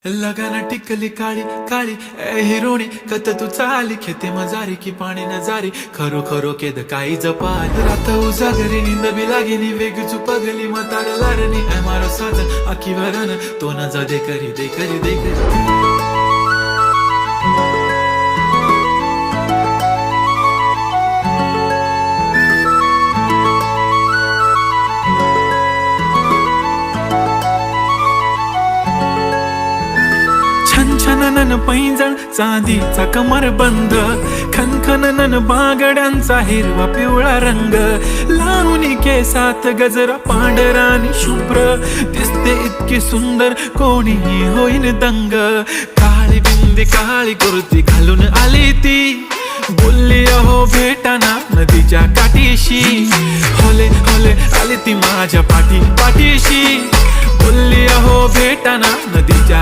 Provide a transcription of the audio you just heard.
लगाना टिकली काळी काळी ए हिरोणी कत तू चाली खेते मजारी की पाणी नजारी खरो खरो केद काही जपाल रात उजागरी निंद बी लागेली वेग चुपगली मतार लारणी ए मारो साजन आखी वरन तो न जा दे करी दे करी दे करी छनछनन पैंजण चांदीचा कमर बंद खनखनन बागड्यांचा हिरवा पिवळा रंग लावणी केसात गजरा पांढरानी शुभ्र दिसते इतकी सुंदर कोणीही होईन दंग काळी बिंदी काळी कुर्ती घालून आली ती बोलली अहो भेटाना नदीच्या काठीशी होले होले आली ती माझ्या पाठीशी बोलली अहो भेटाना नदीच्या